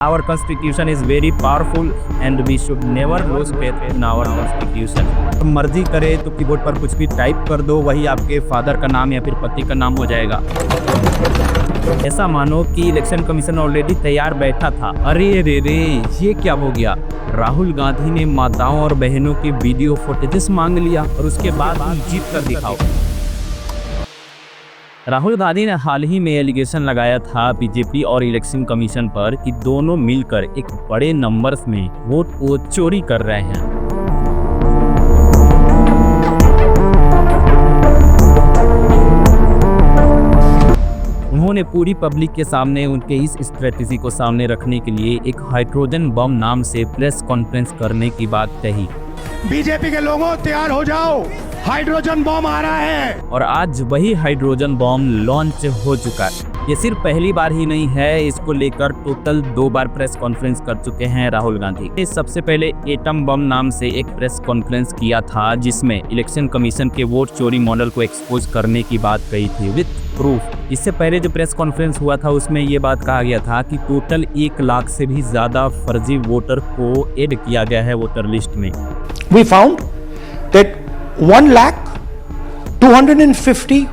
Our constitution is very powerful and we should never lose faith in our constitution. मर्जी करे तो keyboard पर कुछ भी टाइप कर दो, वही आपके फादर का नाम या फिर पति का नाम हो जाएगा। ऐसा मानो कि इलेक्शन कमीशन ऑलरेडी तैयार बैठा था। अरे रे रे, ये क्या हो गया? राहुल गांधी ने माताओं और बहनों के वीडियो फुटेजेस मांग लिया और उसके बाद जीत कर दिखाओ। राहुल गांधी ने हाल ही में एलिगेशन लगाया था बीजेपी और इलेक्शन कमीशन पर कि दोनों मिलकर एक बड़े नंबर्स में वोट को चोरी कर रहे हैं। उन्होंने पूरी पब्लिक के सामने उनके इस स्ट्रेटेजी को सामने रखने के लिए एक हाइड्रोजन बम नाम से प्रेस कॉन्फ्रेंस करने की बात कही। बीजेपी के लोगों तैयार हो जाओ, हाइड्रोजन बम आ रहा है। और आज वही हाइड्रोजन बम लॉन्च हो चुका है। ये सिर्फ पहली बार ही नहीं है, इसको लेकर टोटल 2 बार प्रेस कॉन्फ्रेंस कर चुके हैं राहुल गांधी। सबसे पहले एटम बम नाम से एक प्रेस कॉन्फ्रेंस किया था जिसमें इलेक्शन कमीशन के वोट चोरी मॉडल को एक्सपोज करने की बात कही थी विद प्रूफ। इससे पहले जो प्रेस कॉन्फ्रेंस हुआ था उसमें ये बात कहा गया था कि टोटल 1 लाख से भी ज्यादा फर्जी वोटर को ऐड किया गया है वोटर लिस्ट में। We found that 1,250,000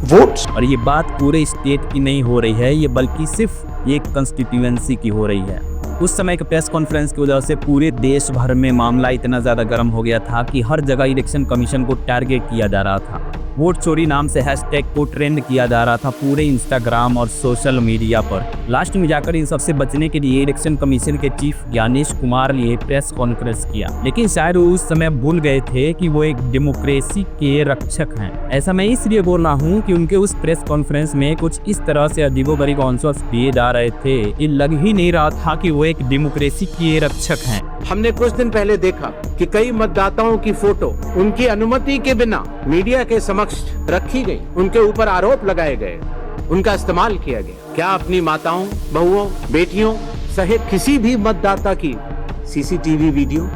votes। और ये बात पूरे स्टेट की नहीं हो रही है, ये बल्कि सिर्फ एक कंस्टिट्यूएंसी की हो रही है। उस समय के प्रेस कॉन्फ्रेंस की वजह से पूरे देश भर में मामला इतना ज्यादा गर्म हो गया था कि हर जगह इलेक्शन कमीशन को टारगेट किया जा रहा था। वोट चोरी नाम से हैशटैग को ट्रेंड किया जा रहा था पूरे इंस्टाग्राम और सोशल मीडिया पर। लास्ट में जाकर इन सबसे बचने के लिए इलेक्शन कमीशन के चीफ ज्ञानेश कुमार ने प्रेस कॉन्फ्रेंस किया, लेकिन शायद उस समय भूल गए थे कि वो एक डेमोक्रेसी के रक्षक हैं। ऐसा मैं इसलिए बोल रहा हूँ कि उनके उस प्रेस कॉन्फ्रेंस में कुछ इस तरह से अजीबोगरीब आंसर्स दिए जा रहे थे, ये लग ही नहीं रहा था कि वो एक डेमोक्रेसी के रक्षक हैं। हमने कुछ दिन पहले देखा कि कई मतदाताओं की फोटो उनकी अनुमति के बिना मीडिया के समक्ष रखी गई, उनके ऊपर आरोप लगाए गए, उनका इस्तेमाल किया गया। क्या अपनी माताओं, बहुओं, बेटियों सहित किसी भी मतदाता की सीसीटीवी वीडियो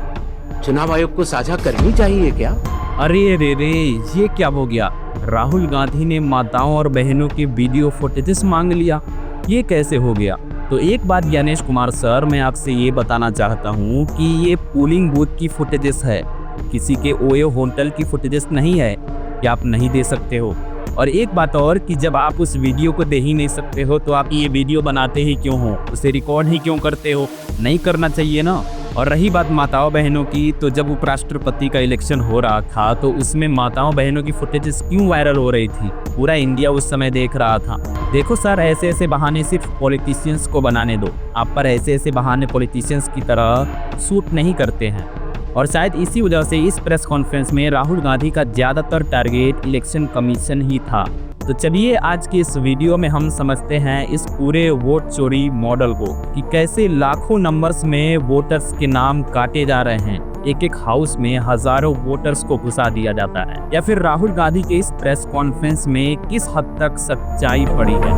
चुनाव आयोग को साझा करनी चाहिए क्या? अरे रे रे, ये क्या हो गया? राहुल गांधी ने माताओं और बहनों के वीडियो फुटेजेस मांग लिया, ये कैसे हो गया? तो एक बात ज्ञानेश कुमार सर, मैं आपसे ये बताना चाहता हूँ कि ये पोलिंग बूथ की फुटेजेस है, किसी के ओयो होटल की फुटेजेस नहीं है कि आप नहीं दे सकते हो। और एक बात और कि जब आप उस वीडियो को दे ही नहीं सकते हो तो आप ये वीडियो बनाते ही क्यों हो, उसे रिकॉर्ड ही क्यों करते हो? नहीं करना चाहिए ना। और रही बात माताओं बहनों की, तो जब उपराष्ट्रपति का इलेक्शन हो रहा था तो उसमें माताओं बहनों की फुटेजेस क्यों वायरल हो रही थी? पूरा इंडिया उस समय देख रहा था। देखो सर, ऐसे ऐसे बहाने सिर्फ पॉलिटिशियंस को बनाने दो, आप पर ऐसे ऐसे बहाने पॉलिटिशियंस की तरह सूट नहीं करते हैं। और शायद इसी वजह से इस प्रेस कॉन्फ्रेंस में राहुल गांधी का ज़्यादातर टारगेट इलेक्शन कमीशन ही था। तो चलिए आज की इस वीडियो में हम समझते हैं इस पूरे वोट चोरी मॉडल को कि कैसे लाखों नंबर्स में वोटर्स के नाम काटे जा रहे हैं, एक एक हाउस में हजारों वोटर्स को घुसा दिया जाता है, या फिर राहुल गांधी के इस प्रेस कॉन्फ्रेंस में किस हद तक सच्चाई पड़ी है।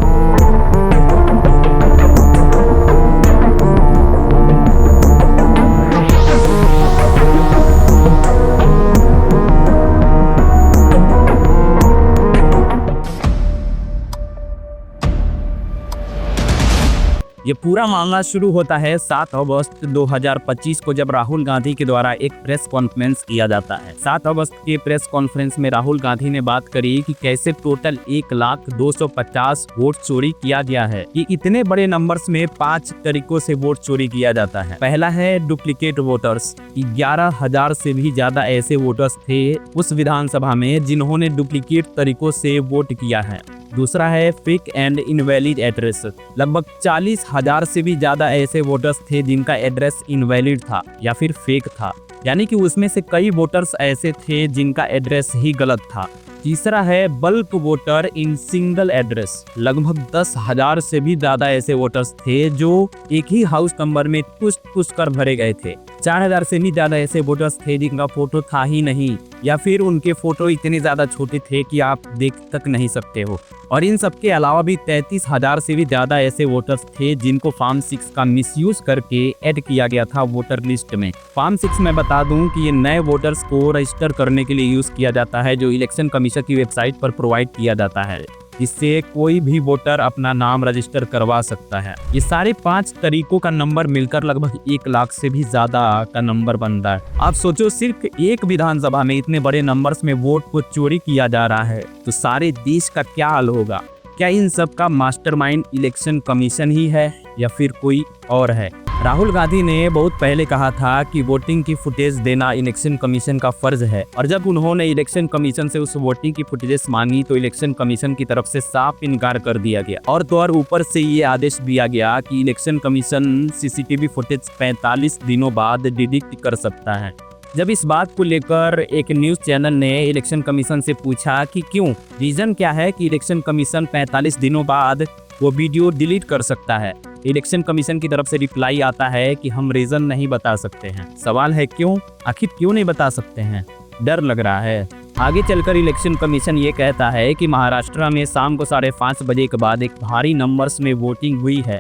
ये पूरा मामला शुरू होता है 7 अगस्त 2025 को, जब राहुल गांधी के द्वारा एक प्रेस कॉन्फ्रेंस किया जाता है। 7 अगस्त के प्रेस कॉन्फ्रेंस में राहुल गांधी ने बात करी कि कैसे टोटल 1,250,000 वोट चोरी किया गया है। ये इतने बड़े नंबर्स में 5 तरीकों से वोट चोरी किया जाता है। पहला है डुप्लीकेट वोटर्स। 11,000 से भी ज्यादा ऐसे वोटर्स थे उस विधानसभा में जिन्होंने डुप्लीकेट तरीकों से वोट किया है। दूसरा है फेक एंड इनवैलिड एड्रेस। लगभग 40,000 से भी ज्यादा ऐसे वोटर्स थे जिनका एड्रेस इनवैलिड था या फिर फेक था, यानी कि उसमें से कई वोटर्स ऐसे थे जिनका एड्रेस ही गलत था। तीसरा है bulk voter in single address. लगभग 10,000 से भी ज्यादा ऐसे वोटर्स थे जो एक ही हाउस नंबर में पुश कर भरे गए थे। 4,000 से भी ज्यादा ऐसे वोटर्स थे जिनका फोटो था ही नहीं, या फिर उनके फोटो इतने ज्यादा छोटे थे कि आप देख तक नहीं सकते हो। और इन सब के अलावा भी 33,000 से भी ज्यादा ऐसे वोटर्स थे जिनको फॉर्म 6 का मिसयूज करके ऐड किया गया था वोटर लिस्ट में। फॉर्म 6 मैं बता दूं कि ये नए वोटर्स को रजिस्टर करने के लिए यूज किया जाता है, जो इलेक्शन कमीशन की वेबसाइट पर प्रोवाइड किया जाता है। जिससे कोई भी वोटर अपना नाम रजिस्टर करवा सकता है। ये सारे 5 तरीकों का नंबर मिलकर लगभग 1 लाख से भी ज्यादा का नंबर बनता है। आप सोचो, सिर्फ एक विधानसभा में इतने बड़े नंबर्स में वोट को चोरी किया जा रहा है तो सारे देश का क्या हाल होगा। क्या इन सब का मास्टरमाइंड इलेक्शन कमीशन ही है या फिर कोई और है? राहुल गांधी ने बहुत पहले कहा था कि वोटिंग की फुटेज देना इलेक्शन कमीशन का फर्ज है, और जब उन्होंने इलेक्शन कमीशन से उस वोटिंग की फुटेजेस मांगी तो इलेक्शन कमीशन की तरफ से साफ इनकार कर दिया गया, और तो और ऊपर से ये आदेश दिया गया कि इलेक्शन कमीशन सीसीटीवी फुटेज 45 दिनों बाद डिलीट कर सकता है। जब इस बात को लेकर एक न्यूज़ चैनल ने इलेक्शन कमीशन से पूछा कि क्यों, रीज़न क्या है कि इलेक्शन कमीशन 45 दिनों बाद वो वीडियो डिलीट कर सकता है, इलेक्शन कमीशन की तरफ से रिप्लाई आता है कि हम रीज़न नहीं बता सकते हैं। सवाल है क्यों, आखिर क्यों नहीं बता सकते हैं? डर लग रहा है। आगे चलकर इलेक्शन कमीशन ये कहता है कि महाराष्ट्र में शाम को 5:30 बजे के बाद एक भारी नंबर्स में वोटिंग हुई है,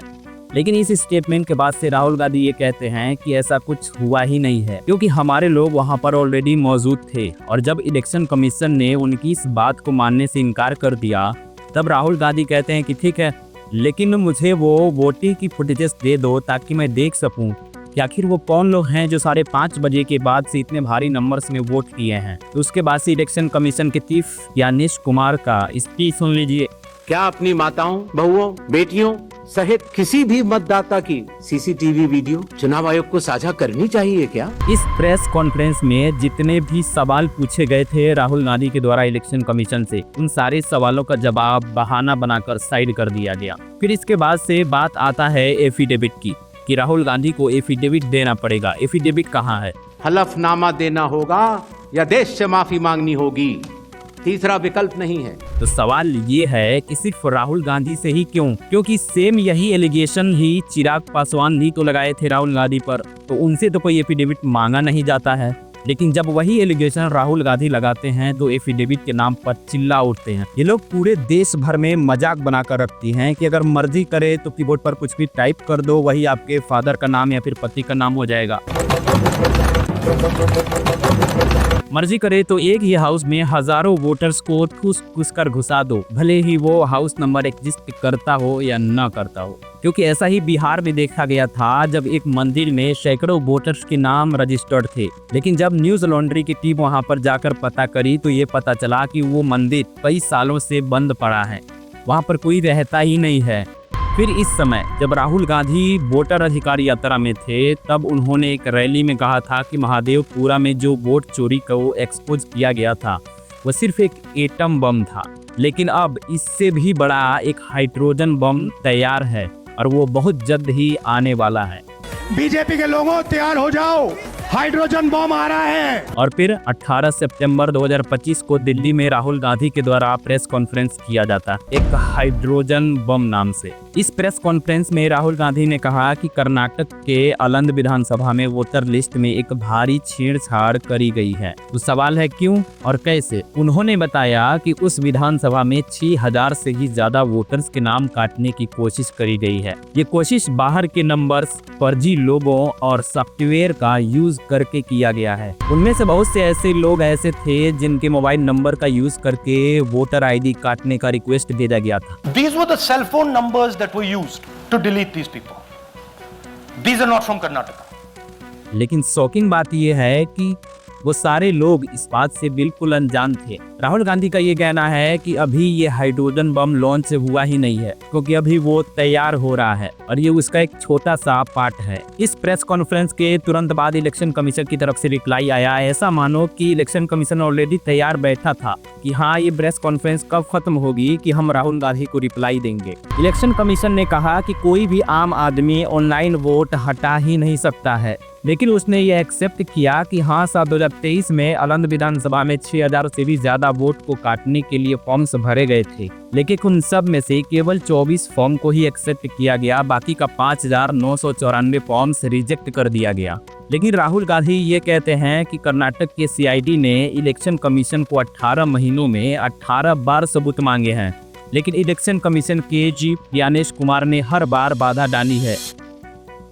लेकिन इस स्टेटमेंट के बाद से राहुल गांधी ये कहते हैं कि ऐसा कुछ हुआ ही नहीं है, क्योंकि हमारे लोग वहां पर ऑलरेडी मौजूद थे। और जब इलेक्शन कमीशन ने उनकी इस बात को मानने से इनकार कर दिया, तब राहुल गांधी कहते हैं कि ठीक है, लेकिन मुझे वो वोटिंग की फुटेजेस दे दो ताकि मैं देख सकूं कि आखिर वो कौन लोग हैं जो 5:30 बजे के बाद से इतने भारी नंबर्स में वोट किए हैं। तो उसके बाद से इलेक्शन कमीशन के चीफ ज्ञानेश कुमार का स्पीच सुन लीजिए। क्या अपनी माताओं, बहुओं, बेटियों सहित किसी भी मतदाता की सीसीटीवी वीडियो चुनाव आयोग को साझा करनी चाहिए क्या? इस प्रेस कॉन्फ्रेंस में जितने भी सवाल पूछे गए थे राहुल गांधी के द्वारा इलेक्शन कमीशन से, उन सारे सवालों का जवाब बहाना बनाकर साइड कर दिया गया। फिर इसके बाद से बात आता है एफिडेविट की, कि राहुल गांधी को एफिडेविट देना पड़ेगा। एफिडेविट कहाँ है? हलफनामा देना होगा या देश से माफी मांगनी होगी, तीसरा विकल्प नहीं है। तो सवाल ये है कि सिर्फ राहुल गांधी से ही क्यों? क्योंकि सेम यही एलिगेशन ही चिराग पासवान भी तो लगाए थे राहुल गांधी पर, तो उनसे तो कोई एफिडेविट मांगा नहीं जाता है। लेकिन जब वही एलिगेशन राहुल गांधी लगाते हैं तो एफिडेविट के नाम पर चिल्ला उठते हैं। ये लोग पूरे देश भर में मजाक बनाकर रखती हैं कि अगर मर्जी करे तो कीबोर्ड पर कुछ भी टाइप कर दो, वही आपके फादर का नाम या फिर पति का नाम हो जाएगा। मर्जी करे तो एक ही हाउस में हजारों वोटर्स को ठूस कर घुसा दो, भले ही वो हाउस नंबर एग्जिस्ट करता हो या न करता हो। क्योंकि ऐसा ही बिहार में देखा गया था, जब एक मंदिर में सैकड़ों वोटर्स के नाम रजिस्टर्ड थे, लेकिन जब न्यूज लॉन्ड्री की टीम वहां पर जाकर पता करी तो ये पता चला कि वो मंदिर कई सालों से बंद पड़ा है, वहां पर कोई रहता ही नहीं है। फिर इस समय जब राहुल गांधी वोटर अधिकार यात्रा में थे, तब उन्होंने एक रैली में कहा था कि महादेवपुरा में जो वोट चोरी को एक्सपोज किया गया था वो सिर्फ एक एटम बम था, लेकिन अब इससे भी बड़ा एक हाइड्रोजन बम तैयार है और वो बहुत जल्द ही आने वाला है। बीजेपी के लोगों तैयार हो जाओ, हाइड्रोजन बम आ रहा है। और फिर 18 सितंबर 2025 को दिल्ली में राहुल गांधी के द्वारा प्रेस कॉन्फ्रेंस किया जाता एक हाइड्रोजन बम नाम से। इस प्रेस कॉन्फ्रेंस में राहुल गांधी ने कहा कि कर्नाटक के अलंद विधानसभा में वोटर लिस्ट में एक भारी छेड़छाड़ करी गई है। तो सवाल है क्यों और कैसे? उन्होंने बताया कि उस विधानसभा में 6000 से ही ज्यादा वोटर्स के नाम काटने की कोशिश करी गई है। ये कोशिश बाहर के नंबर्स, फर्जी लोगों और सॉफ्टवेयर का यूज करके किया गया है। उनमें से बहुत से ऐसे लोग ऐसे थे जिनके मोबाइल नंबर का यूज करके वोटर आईडी काटने का रिक्वेस्ट भेजा गया था। These were the cell phone numbers that were used to delete these people. These are not from Karnataka. लेकिन शॉकिंग बात यह है कि वो सारे लोग इस बात से बिल्कुल अनजान थे। राहुल गांधी का ये कहना है कि अभी ये हाइड्रोजन बम लॉन्च हुआ ही नहीं है, क्योंकि अभी वो तैयार हो रहा है और ये उसका एक छोटा सा पार्ट है। इस प्रेस कॉन्फ्रेंस के तुरंत बाद इलेक्शन कमीशन की तरफ से रिप्लाई आया, ऐसा मानो कि इलेक्शन कमीशन ऑलरेडी तैयार बैठा था कि हाँ, ये प्रेस कॉन्फ्रेंस कब खत्म होगी कि हम राहुल गांधी को रिप्लाई देंगे। इलेक्शन कमीशन ने कहा कि कोई भी आम आदमी ऑनलाइन वोट हटा ही नहीं सकता है, लेकिन उसने ये एक्सेप्ट किया कि हाँ, साल 2023 में अलंद विधानसभा में 6000 से भी ज्यादा वोट को काटने के लिए फॉर्म्स भरे गए थे, लेकिन उन सब में से केवल 24 फॉर्म को ही एक्सेप्ट किया गया, बाकी का 5994 फॉर्म्स रिजेक्ट कर दिया गया। लेकिन राहुल गांधी ये कहते हैं कि कर्नाटक के सीआईडी ने इलेक्शन कमीशन को 18 महीनों में 18 बार सबूत मांगे हैं, लेकिन इलेक्शन कमीशन के चीफ ज्ञानेश कुमार ने हर बार बाधा डाली है।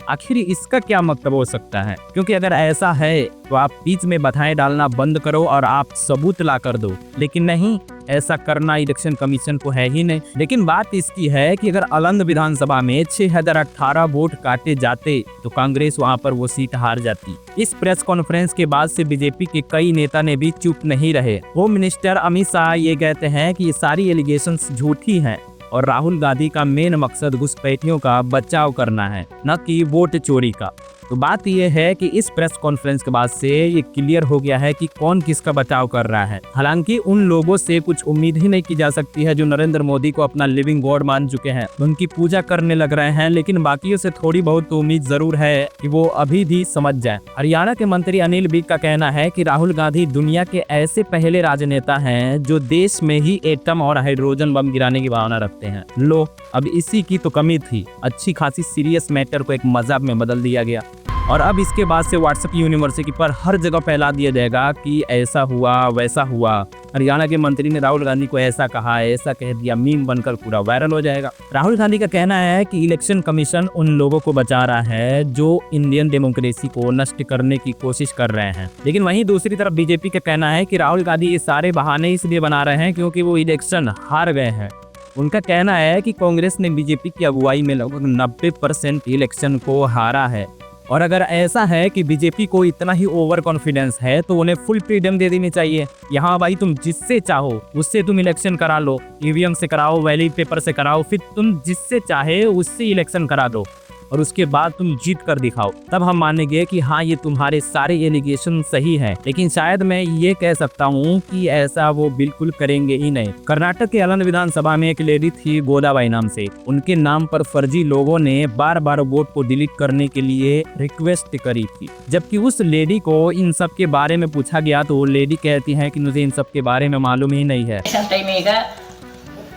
आखिर इसका क्या मतलब हो सकता है? क्योंकि अगर ऐसा है तो आप बीच में बाधाएं डालना बंद करो और आप सबूत ला कर दो, लेकिन नहीं, ऐसा करना इलेक्शन कमीशन को है ही नहीं। लेकिन बात इसकी है कि अगर अलंद विधानसभा में 6018 वोट काटे जाते तो कांग्रेस वहां पर वो सीट हार जाती। इस प्रेस कॉन्फ्रेंस के बाद से बीजेपी के कई नेता ने भी चुप नहीं रहे। होम मिनिस्टर अमित शाह ये कहते हैं कि ये सारी एलिगेशंस झूठी हैं और राहुल गांधी का मेन मकसद घुसपैठियों का बचाव करना है, न कि वोट चोरी का। तो बात यह है कि इस प्रेस कॉन्फ्रेंस के बाद से ये क्लियर हो गया है कि कौन किसका बचाव कर रहा है। हालांकि उन लोगों से कुछ उम्मीद ही नहीं की जा सकती है जो नरेंद्र मोदी को अपना लिविंग गॉड मान चुके हैं, उनकी पूजा करने लग रहे हैं, लेकिन बाकियों से थोड़ी बहुत तो उम्मीद जरूर है कि वो अभी भी समझ जाए। हरियाणा के मंत्री अनिल विज का कहना है कि राहुल गांधी दुनिया के ऐसे पहले राजनेता हैं जो देश में ही एटम और हाइड्रोजन बम गिराने की भावना रखते हैं। लो, अब इसी की तो कमी थी। अच्छी खासी सीरियस मैटर को एक मजाक में बदल दिया गया और अब इसके बाद से व्हाट्सएप यूनिवर्सिटी पर हर जगह फैला दिया जाएगा कि ऐसा हुआ वैसा हुआ, हरियाणा के मंत्री ने राहुल गांधी को ऐसा कहा, ऐसा कह दिया, मीम बनकर पूरा वायरल हो जाएगा। राहुल गांधी का कहना है कि इलेक्शन कमीशन उन लोगों को बचा रहा है जो इंडियन डेमोक्रेसी को नष्ट करने की कोशिश कर रहे हैं। लेकिन वहीं दूसरी तरफ बीजेपी का कहना है कि राहुल गांधी ये सारे बहाने इसलिए बना रहे हैं क्योंकि वो इलेक्शन हार गए हैं। उनका कहना है कि कांग्रेस ने बीजेपी की अगुवाई में लगभग 90% इलेक्शन को हारा है और अगर ऐसा है कि बीजेपी को इतना ही ओवर कॉन्फिडेंस है तो उन्हें फुल फ्रीडम दे देनी चाहिए। यहाँ भाई तुम जिससे चाहो उससे तुम इलेक्शन करा लो, ईवीएम से कराओ, वैलिड पेपर से कराओ, फिर तुम जिससे चाहे उससे इलेक्शन करा दो और उसके बाद तुम जीत कर दिखाओ, तब हम मानेंगे कि हाँ ये तुम्हारे सारे एलिगेशन सही हैं। लेकिन शायद मैं ये कह सकता हूँ कि ऐसा वो बिल्कुल करेंगे ही नहीं। कर्नाटक के अलंद विधानसभा में एक लेडी थी गोदाबाई नाम से, उनके नाम पर फर्जी लोगों ने बार बार वोट को डिलीट करने के लिए रिक्वेस्ट करी थी। जबकि उस लेडी को इन सब के बारे में पूछा गया तो वो लेडी कहती है कि मुझे इन सब के बारे में मालूम ही नहीं है।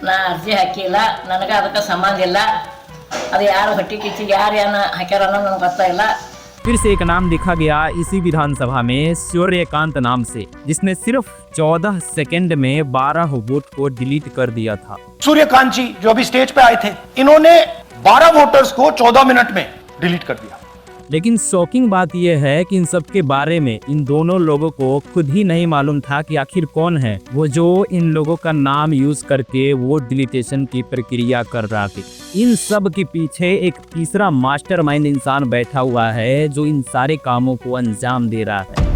ನಾ ಅರ್ಜಿ ಹಾಕಿಲ್ಲ, ನನಗೆ ಅದಕ್ಕೆ ಸಂಬಂಧ ಇಲ್ಲ, ಅದು ಯಾರು ಹೊಟ್ಟೆ ಕಿಚ್ಚಿ ಯಾರು ಏನ ಹಾಕ್ಯಾರ ಅನ್ನೋದು ನನಗೆ ಗೊತ್ತಾಗಿಲ್ಲ। फिर से एक नाम लिखा गया इसी विधानसभा में सूर्यकांत नाम से, जिसने सिर्फ 14 सेकंड में 12 वोट को डिलीट कर दिया था। सूर्यकांत जी जो अभी स्टेज पे आए थे, इन्होंने 12 वोटर्स को 14 मिनट में डिलीट कर दिया। लेकिन शॉकिंग बात यह है कि इन सब के बारे में इन दोनों लोगों को खुद ही नहीं मालूम था कि आखिर कौन है वो जो इन लोगों का नाम यूज करके वोट डिलीटेशन की प्रक्रिया कर रहा थी। इन सब के पीछे एक तीसरा मास्टरमाइंड इंसान बैठा हुआ है जो इन सारे कामों को अंजाम दे रहा है।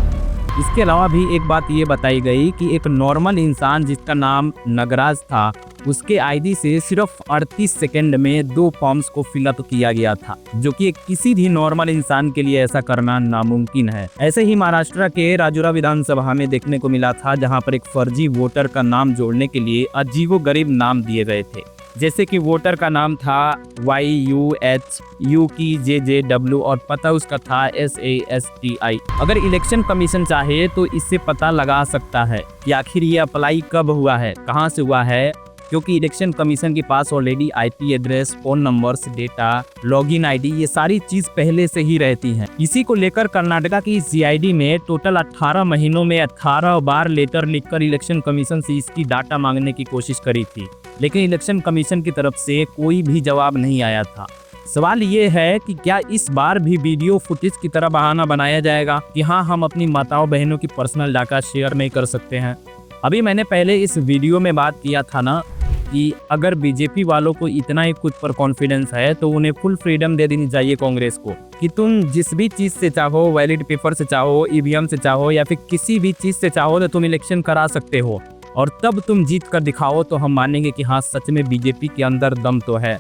इसके अलावा भी एक बात ये बताई गई कि एक नॉर्मल इंसान जिसका नाम नगराज था, उसके आईडी से सिर्फ 38 सेकंड में 2 फॉर्म्स को फिलअप किया गया था, जो कि किसी भी नॉर्मल इंसान के लिए ऐसा करना नामुमकिन है। ऐसे ही महाराष्ट्र के राजुरा विधानसभा में देखने को मिला था, जहां पर एक फर्जी वोटर का नाम जोड़ने के लिए अजीबोगरीब नाम दिए गए थे। जैसे कि वोटर का नाम था YUH UKJJW और पता उसका था SASTI। अगर इलेक्शन कमीशन चाहे तो इससे पता लगा सकता है कि आखिर ये अप्लाई कब हुआ है, कहां से हुआ है, क्योंकि इलेक्शन कमीशन के पास already IP address, phone numbers, data, login ID ये सारी चीज पहले से ही रहती हैं। इसी को लेकर कर्नाटका की CID में टोटल 18 महीनों में 18 बार लेटर लिखकर इलेक्शन कमीशन से इसकी डाटा मांगने की कोशिश करी थी, लेकिन इलेक्शन कमीशन की तरफ से कोई भी जवाब नहीं आया था। सवाल ये है कि क्या इस बार भी वीडियो फुटेज की तरह बहाना बनाया जाएगा कि हाँ हम अपनी माताओं बहनों की पर्सनल डाटा शेयर नहीं कर सकते हैं। अभी मैंने पहले इस वीडियो में बात किया था ना कि अगर बीजेपी वालों को इतना ही खुद पर कॉन्फिडेंस है तो उन्हें फुल फ्रीडम दे देनी चाहिए कांग्रेस को कि तुम जिस भी चीज़ से चाहो, वैलिड पेपर से चाहो, EVM से चाहो या फिर किसी भी चीज़ से चाहो तो तुम इलेक्शन करा सकते हो और तब तुम जीत कर दिखाओ तो हम मानेंगे कि हाँ सच में बीजेपी के अंदर दम तो है।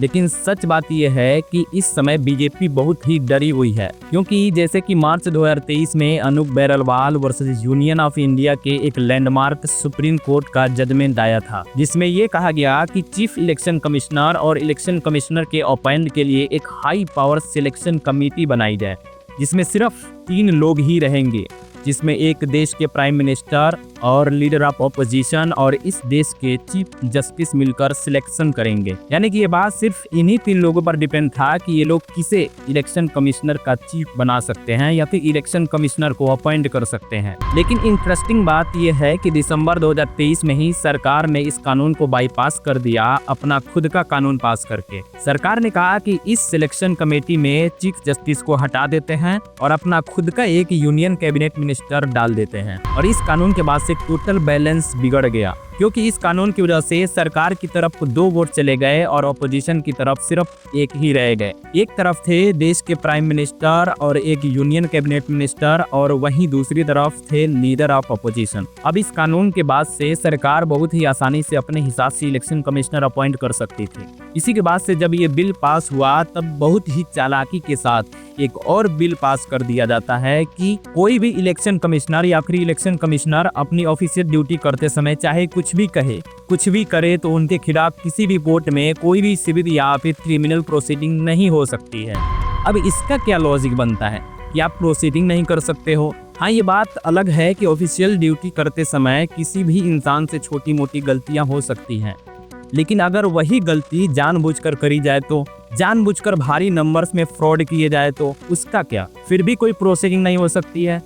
लेकिन सच बात यह है कि इस समय बीजेपी बहुत ही डरी हुई है, क्योंकि जैसे कि मार्च 2023 में Anoop Baranwal versus union of India के एक लैंडमार्क सुप्रीम कोर्ट का जजमेंट आया था, जिसमें यह कहा गया कि चीफ इलेक्शन कमिश्नर और इलेक्शन कमिश्नर के अपॉइंट के लिए एक हाई पावर सिलेक्शन कमेटी बनाई जाए, जिसमें सिर्फ 3 लोग ही रहेंगे, जिसमें एक देश के प्राइम मिनिस्टर और लीडर ऑफ ऑपोजिशन और इस देश के चीफ जस्टिस मिलकर सिलेक्शन करेंगे। यानी कि ये बात सिर्फ इन्हीं 3 लोगों पर डिपेंड था कि ये लोग किसे इलेक्शन कमिश्नर का चीफ बना सकते हैं या फिर इलेक्शन कमिश्नर को अपॉइंट कर सकते हैं। लेकिन इंटरेस्टिंग बात यह है कि दिसंबर 2023 में ही सरकार ने इस कानून को बाईपास कर दिया, अपना खुद का कानून पास करके। सरकार ने कहा कि इस सिलेक्शन कमेटी में चीफ जस्टिस को हटा देते हैं और अपना खुद का एक यूनियन कैबिनेट मिनिस्टर मिनिस्टर डाल देते हैं। और इस कानून के बाद से टोटल बैलेंस बिगड़ गया, क्योंकि इस कानून की वजह से सरकार की तरफ 2 वोट चले गए और ऑपोजिशन की तरफ सिर्फ 1 ही रह गए। एक तरफ थे देश के प्राइम मिनिस्टर और एक यूनियन कैबिनेट मिनिस्टर, और वहीं दूसरी तरफ थे लीडर ऑफ ऑपोजिशन। अब इस कानून के बाद से सरकार बहुत ही आसानी से अपने हिसाब से इलेक्शन कमिश्नर अपॉइंट कर सकती थी। इसी के बाद से जब ये बिल पास हुआ तब बहुत ही चालाकी के साथ एक और बिल पास कर दिया जाता है कि कोई भी इलेक्शन कमिश्नर या फिर इलेक्शन कमिश्नर अपनी ऑफिशियल ड्यूटी करते समय चाहे कुछ भी कहे, कुछ भी करे, तो उनके खिलाफ किसी भी कोर्ट में कोई भी सिविल या फिर क्रिमिनल प्रोसीडिंग नहीं हो सकती है। अब इसका क्या लॉजिक बनता है कि आप प्रोसीडिंग नहीं कर सकते हो? हाँ, ये बात अलग है कि ऑफिशियल ड्यूटी करते समय किसी भी इंसान से छोटी मोटी गलतियां हो सकती हैं, लेकिन अगर वही गलती जानबूझकर करी जाए तो, जानबूझकर भारी नंबर्स में फ्रॉड किए जाए तो उसका क्या? फिर भी कोई प्रोसीडिंग नहीं हो सकती है।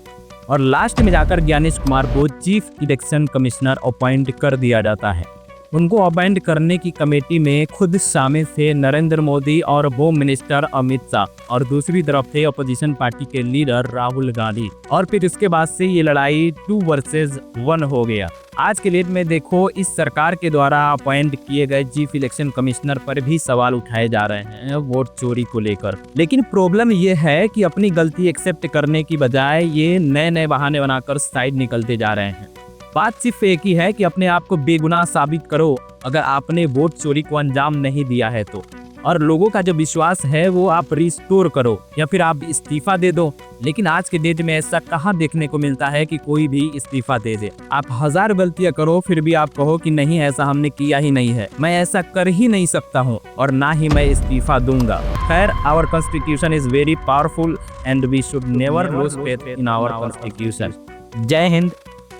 और लास्ट में जाकर ज्ञानेश कुमार को चीफ इलेक्शन कमिश्नर अपॉइंट कर दिया जाता है। उनको अपॉइंट करने की कमेटी में खुद शामिल थे नरेंद्र मोदी और होम मिनिस्टर अमित शाह, और दूसरी तरफ थे अपोजिशन पार्टी के लीडर राहुल गांधी। और फिर उसके बाद से ये लड़ाई 2 वर्सेस 1 हो गया। आज के डेट में देखो, इस सरकार के द्वारा अपॉइंट किए गए चीफ इलेक्शन कमिश्नर पर भी सवाल उठाए जा रहे हैं वोट चोरी को लेकर। लेकिन प्रॉब्लम ये है कि अपनी गलती एक्सेप्ट करने की बजाय ये नए बहाने बनाकर साइड निकलते जा रहे हैं। बात सिर्फ एक ही है कि अपने आप को बेगुनाह साबित करो अगर आपने वोट चोरी को अंजाम नहीं दिया है तो, और लोगों का जो विश्वास है वो आप रिस्टोर करो या फिर आप इस्तीफा दे दो। लेकिन आज के डेट में ऐसा कहाँ देखने को मिलता है कि कोई भी इस्तीफा दे दे। आप 1000 गलतियां करो फिर भी आप कहो कि नहीं, ऐसा हमने किया ही नहीं है, मैं ऐसा कर ही नहीं सकता हूँ और ना ही मैं इस्तीफा दूंगा। खैर, our constitution is very powerful and we should never lose faith in our constitution. जय हिंद,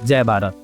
जय भारत।